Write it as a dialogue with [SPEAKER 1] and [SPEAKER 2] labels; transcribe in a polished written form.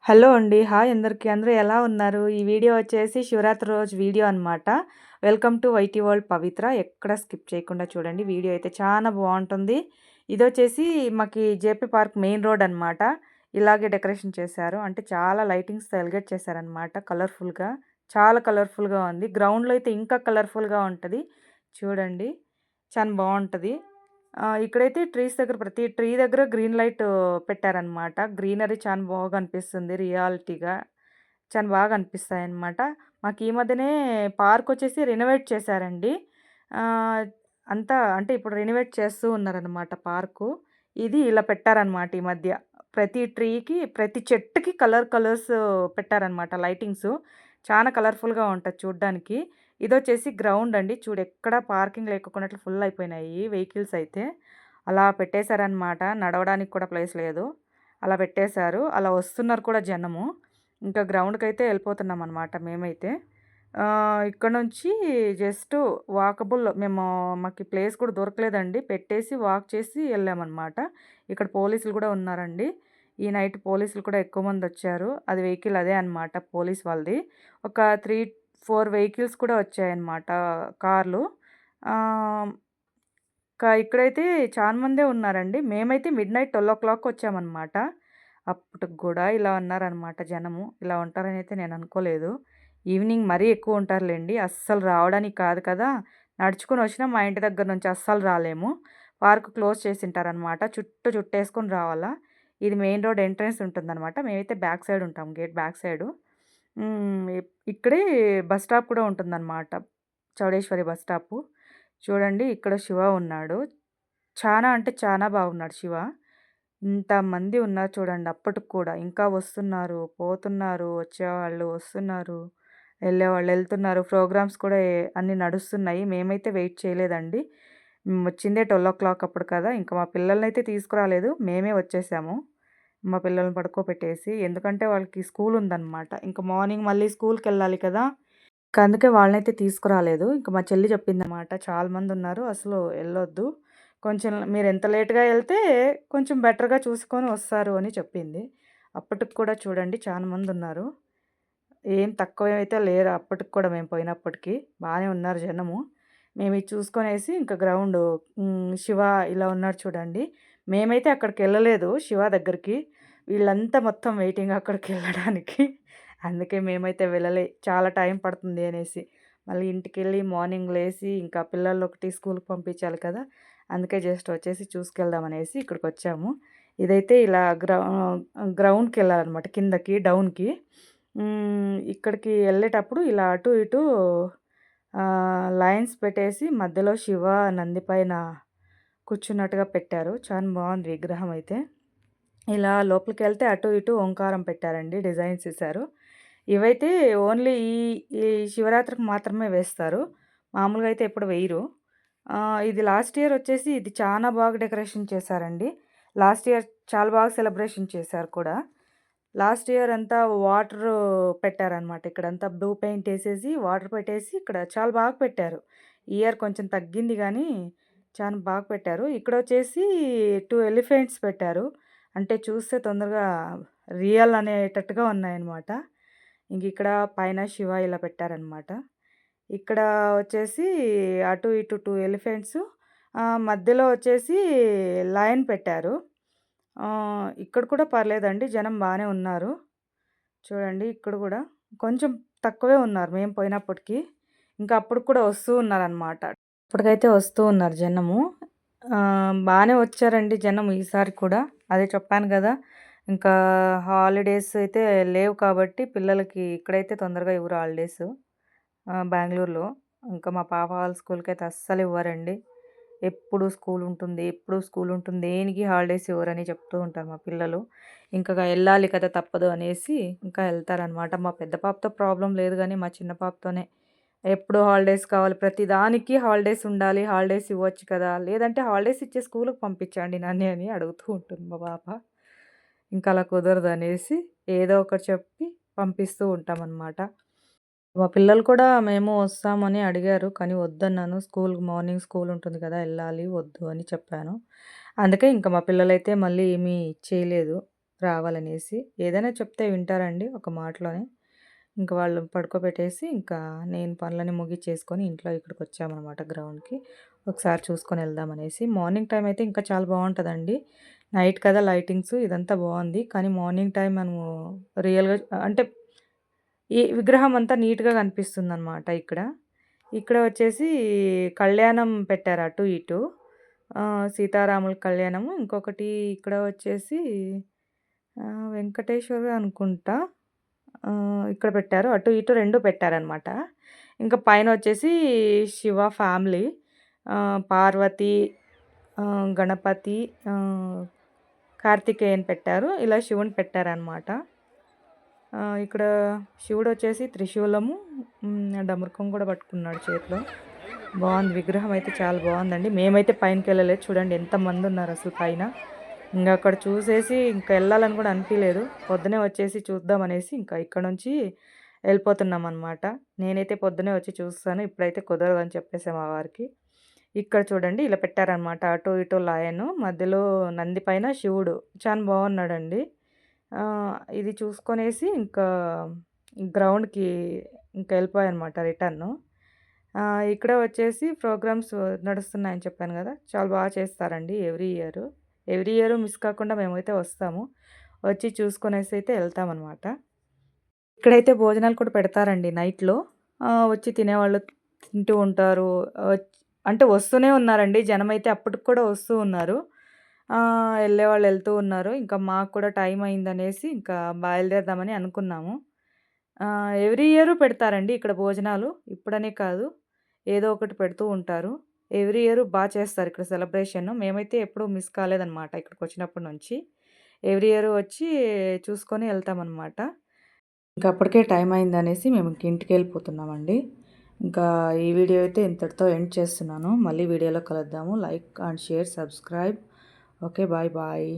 [SPEAKER 1] Hello అండి. Hi అందరికి. అందరూ ఎలా ఉన్నారు? ఈ వీడియో వచ్చేసి శివరాత్రి రోజు వీడియో అనమాట. వెల్కమ్ టు వైటీ వరల్డ్ పవిత్ర. ఎక్కడ స్కిప్ చేయకుండా చూడండి. వీడియో అయితే చాలా బావుంటుంది. ఇదొచ్చేసి మాకి జేపీ పార్క్ మెయిన్ రోడ్ అనమాట. ఇలాగే డెకరేషన్ చేశారు. అంటే చాలా లైటింగ్స్‌తో ఎలిగేట్ చేశారనమాట కలర్‌ఫుల్‌గా. చాలా కలర్‌ఫుల్‌గా ఉంది. గ్రౌండ్‌లో అయితే ఇంకా కలర్‌ఫుల్‌గా ఉంటది. చూడండి. చాలా బావుంటది. ఇక్కడైతే ట్రీస్ దగ్గర ప్రతి ట్రీ దగ్గర గ్రీన్ లైట్ పెట్టారనమాట. గ్రీనరీ చాలా బాగా అనిపిస్తుంది రియాలిటీగా. చాలా బాగా అనిపిస్తాయన్నమాట. మాకు ఈ మధ్యనే పార్కొచ్చేసి రెనోవేట్ చేశారండి. ఆహ్, అంతా అంటే ఇప్పుడు రెనోవేట్ చేస్తూ ఉన్నారనమాట పార్కు. ఇది ఇలా పెట్టారనమాట ఈ మధ్య. ప్రతి ట్రీకి, ప్రతి చెట్టుకి కలర్స్ పెట్టారనమాట లైటింగ్సు. చానా కలర్‌ఫుల్‌గా ఉంటది చూడ్డానికి. ఇదొచ్చేసి గ్రౌండ్ అండి. చూడు ఎక్కడ పార్కింగ్ లేకోకున్నట్లు ఫుల్ అయిపోయినాయి వెహికల్స్ అయితే. అలా పెట్టేశారనమాట. నడవడానికి కూడా ప్లేస్ లేదు. అలా పెట్టేశారు. అలా వస్తున్నారు కూడా జనము. ఇంకా గ్రౌండ్‌కైతే ఎళ్ళిపోతున్నామనమాట మేమైతే. ఇక్కడ నుంచి జస్ట్ వాకబుల్ మాకు ప్లేస్ కూడా దొరకలేదండి. పెట్టేసి వాక్ చేసి ఎళ్ళామనమాట. ఇక్కడ పోలీసులు కూడా ఉన్నారండి. ఈ నైట్ పోలీసులు కూడా ఎక్కువ మందొచ్చారు. అది వెహికల్ అదే అనమాట పోలీస్ వాళ్ళది. ఒక 3, 4 వెహికల్స్ కూడా వచ్చాయన్నమాట కార్లు. ఆహ్, ఇక్కడైతే చాలా మందే ఉన్నారండి. మేమైతే మిడ్‌నైట్ 12:00 వచ్చామన్నమాట. అప్పటికి గూడా ఇలా ఉన్నారనమాట జనము. ఇలా ఉంటారనైతే నేను అనుకోలేదు. ఈవినింగ్ మరీ ఎక్కువ ఉంటారులెండి. అస్సలు రావడానికి కాదు కదా! నడుచుకొని వచ్చినా మా ఇంటి దగ్గర నుంచి అస్సలు రాలేము. Park close చేసుంటారనమాట. చుట్టేసుకొని రావాలా. ఇది మెయిన్ రోడ్ ఎంట్రన్స్ ఉంటుందనమాట. మేమైతే బ్యాక్ సైడ్ ఉంటాం. Gate back side. ఇక్కడే బస్ స్టాప్ కూడా ఉంటుందనమాట. Chowdeshwari bus stop. చూడండి ఇక్కడ శివ ఉన్నాడు. చానా అంటే చానా బాగున్నాడు శివ. ఇంతమంది ఉన్నారు చూడండి అప్పటికి కూడా. ఇంకా వస్తున్నారు, పోతున్నారు, వచ్చేవాళ్ళు వస్తున్నారు, ఎళ్ళేవాళ్ళు ఎళ్తున్నారు. ప్రోగ్రామ్స్ కూడా అన్నీ నడుస్తున్నాయి. మేమైతే వెయిట్ చేయలేదండి. వచ్చిందే 12:00 అప్పుడు కదా! ఇంకా మా పిల్లలనైతే తీసుకురాలేదు. మేమే వచ్చేసాము. మా పిల్లల్ని పడుకోబెట్టేసి. ఎందుకంటే వాళ్ళకి స్కూల్ ఉందనమాట. ఇంక మార్నింగ్ మళ్ళీ స్కూల్‌కెళ్ళాలి కదా! అందుకే వాళ్ళనైతే తీసుకురాలేదు. ఇంక మా చెల్లి చెప్పిందనమాట. చాలా మందున్నారు. అసలు ఎళ్ళొద్దు. కొంచెం మీరెంత లేట్‌గా ఎళ్తే కొంచెం బెటర్‌గా చూసుకొని వస్తారు అని చెప్పింది. అప్పటికి కూడా చూడండి చాలా మందున్నారు. ఏం తక్కువైతే లేరు అప్పటికి కూడా మేము పోయినప్పటికి. బానే ఉన్నారు జనము. మేమిది చూసుకొనేసి ఇంక గ్రౌండు శివ ఇలా ఉన్నాడు చూడండి. మేమైతే అక్కడికెళ్ళలేదు శివ దగ్గరికి. వీళ్ళంతా మొత్తం వెయిటింగ్ అక్కడికెళ్ళడానికి. అందుకే మేమైతే వెళ్ళలే. చాలా టైం పడుతుంది అనేసి. మళ్ళీ ఇంటికెళ్ళి మార్నింగ్ లేసి ఇంకా పిల్లలొకటి స్కూలుకి పంపించాలి కదా! అందుకే జస్ట్ వచ్చేసి చూసుకెళ్దామనేసి ఇక్కడికొచ్చాము. ఇదైతే ఇలా గ్రౌండ్‌కెళ్ళాలనమాట కిందకి డౌన్‌కి. ఇక్కడికి ఎళ్ళేటప్పుడు ఇలా అటు ఇటు లైన్స్ పెట్టేసి మధ్యలో శివ నంది పైన కూర్చున్నట్టుగా పెట్టారు. చాలా బావుంది విగ్రహం అయితే. ఇలా లోపలికెళ్తే అటు ఇటు ఓంకారం పెట్టారండి. డిజైన్స్ ఏశారు. ఇవైతే ఓన్లీ ఈ ఈ శివరాత్రికి మాత్రమే వేస్తారు. మామూలుగా అయితే ఎప్పుడు వేయరు. ఇది లాస్ట్ ఇయర్ వచ్చేసి ఇది చానా బాగా డెకరేషన్ చేశారండి. లాస్ట్ ఇయర్ చాలా బాగా సెలబ్రేషన్ చేశారు కూడా. లాస్ట్ ఇయర్ అంతా వాటరు పెట్టారనమాట. ఇక్కడంతా బ్లూ పెయింట్ ఏసేసి, వాటర్ పెట్టేసి ఇక్కడ చాలా బాగా పెట్టారు. ఈ ఇయర్ కొంచెం తగ్గింది గానీ, చాలా బాగా పెట్టారు. ఇక్కడొచ్చేసి 2 ఎలిఫెంట్స్ పెట్టారు. అంటే చూస్తే తొందరగా రియల్ అనేటట్టుగా ఉన్నాయన్నమాట. ఇంకిక్కడ పైన శివ ఇలా పెట్టారనమాట. ఇక్కడ వచ్చేసి అటు ఇటు 2 ఎలిఫెంట్సు మధ్యలో వచ్చేసి లయన్ పెట్టారు. ఇక్కడ కూడా పర్లేదండి. జనం బానే ఉన్నారు. చూడండి ఇక్కడ గూడా. కొంచెం తక్కువే ఉన్నారు మేము పోయినప్పటికి. ఇంకా అప్పటికి కూడా వస్తూ ఉన్నారనమాట. ఇప్పటికైతే వస్తూ ఉన్నారు జనము. బానే వచ్చారండి జనం ఈసారి కూడా. అదే చెప్పాను గదా! ఇంకా హాలిడేస్ అయితే లేవు కాబట్టి పిల్లలకి ఇక్కడైతే తొందరగా ఇవ్వరు హాలిడేసు. బెంగుళూరులో. ఇంకా మా పాప వాళ్ళ స్కూల్‌కైతే అస్సలివ్వరండి. ఎప్పుడు స్కూలుంటుంది, ఎప్పుడు స్కూలుంటుంది. దేనికి హాలిడేస్ ఇవ్వరని చెప్తూ ఉంటారు మా పిల్లలు. ఇంకగా ఎళ్ళాలి కదా! తప్పదు అనేసి ఇంకా ఎళ్తారనమాట. మా పెద్ద పాపతో ప్రాబ్లమ్ లేదు గానీ, మా చిన్న పాపతోనే ఎప్పుడు హాలిడేస్ కావాలి. ప్రతి దానికి హాలిడేస్ ఉండాలి. హాలిడేస్ ఇవ్వచ్చు కదా! లేదంటే హాలిడేస్ ఇచ్చే స్కూలుకి పంపించండి నన్ని అని అడుగుతూ ఉంటుంది మా పాప. ఇంకా అలా కుదరదనేసి ఏదో ఒకటి చెప్పి పంపిస్తూ ఉంటామనమాట. మా పిల్లలు కూడా మేము వస్తామని అడిగారు. కానీ వద్దన్నాను. మార్నింగ్ స్కూల్ ఉంటుంది కదా! ఎళ్ళాలి వద్దు అని చెప్పాను. అందుకే ఇంక మా పిల్లలైతే మళ్ళీ ఏమీ చేయలేదు. రావాలనేసి. ఏదైనా చెప్తే వింటారండి ఒక మాటలోనే. ఇంక వాళ్ళు పడుకోబెట్టేసి, ఇంకా నేను పనులన్నీ ముగిచ్చేసుకొని ఇంట్లో ఇక్కడికొచ్చామనమాట గ్రౌండ్‌కి. ఒకసారి చూసుకొని వెళ్దామనేసి. మార్నింగ్ టైమ్ అయితే ఇంకా చాలా బావుంటదండి. నైట్ కదా లైటింగ్స్ ఇదంతా బావుంది. కానీ మార్నింగ్ టైమ్ మనము రియల్‌గా అంటే ఈ విగ్రహం అంతా నీట్‌గా కనిపిస్తుందనమాట ఇక్కడ. ఇక్కడ వచ్చేసి కళ్యాణం పెట్టారు అటు ఇటు. సీతారాముల కళ్యాణము. ఇంకొకటి ఇక్కడ వచ్చేసి వెంకటేశ్వర అనుకుంటా. ఇక్కడ పెట్టారు. అటు ఇటు 2 పెట్టారనమాట. ఇంకా పైనొచ్చేసి శివ ఫ్యామిలీ, పార్వతి, గణపతి, ఆహ్, కార్తికేయన్ పెట్టారు. ఇలా శివుని పెట్టారనమాట. ఇక్కడ శివుడొచ్చేసి త్రిశూలము, డమరుకం కూడా పట్టుకున్నాడు చేతిలో. బావుంది. విగ్రహం అయితే చాలా బావుందండి. మేమైతే పైనకెళ్ళలేదు. చూడండి ఎంతమందున్నారసలు పైన. ఇంగక్కడ చూసేసి ఇంక ఎళ్ళాలని కూడా అనిపియలేదు. పొద్దున్నే వచ్చేసి చూద్దామనేసి ఇంకా ఇక్కడ నుంచి ఎళ్ళిపోతున్నామనమాట. నేనైతే పొద్దున్నే వచ్చి చూస్తాను. ఇప్పుడైతే కుదరదని చెప్పేసా మా వారికి. ఇక్కడ చూడండి ఇలా పెట్టారనమాట. అటు ఇటు లయను. మధ్యలో నంది పైన శివుడు. చానా బాగున్నాడండి. ఇది చూసుకొనేసి ఇంకా గ్రౌండ్‌కి ఇంక ఎళ్ళిపోయానమాట రిటర్ను. ఇక్కడ వచ్చేసి ప్రోగ్రామ్స్ నడుస్తున్నాయని చెప్పాను గదా! చాలా చేస్తారండి every year. Every year miss కాకుండా మేమైతే వస్తాము. వచ్చి చూసుకొనేసైతే ఎళ్తామనమాట. ఇక్కడైతే భోజనాలు కూడా పెడతారండి నైట్‌లో. వచ్చి తినేవాళ్ళు తింటూ ఉంటారు. అంటే వస్తూనే ఉన్నారండి. జనమైతే అప్పటికి కూడా వస్తూ ఉన్నారు. ఎళ్ళేవాళ్ళు ఎళ్తూ ఉన్నారు. ఇంకా మాకు కూడా టైం అయిందనేసి ఇంకా బయలుదేరదామని అనుకున్నాము. ఎవ్రీ ఇయరు పెడతారండి ఇక్కడ భోజనాలు. ఇప్పుడనే కాదు. ఏదో ఒకటి పెడుతూ ఉంటారు. ఎవ్రీ ఇయరు చేస్తారు ఇక్కడ సెలబ్రేషను. మేమైతే ఎప్పుడూ మిస్ కాలేదనమాట ఇక్కడికొచ్చినప్పటి నుంచి. ఎవ్రీ ఇయర్ వచ్చి చూసుకొని ఎళ్తామనమాట. ఇంకా అప్పటికే టైం అయిందనేసి మేము ఇంక ఇంటికెళ్ళిపోతున్నామండి. ఇంకా ఈ వీడియో అయితే ఇంతటితో ఎండ్ చేస్తున్నాను. మళ్ళీ వీడియోలో కలుద్దాము. Like and share, subscribe. Okay. Bye. Bye.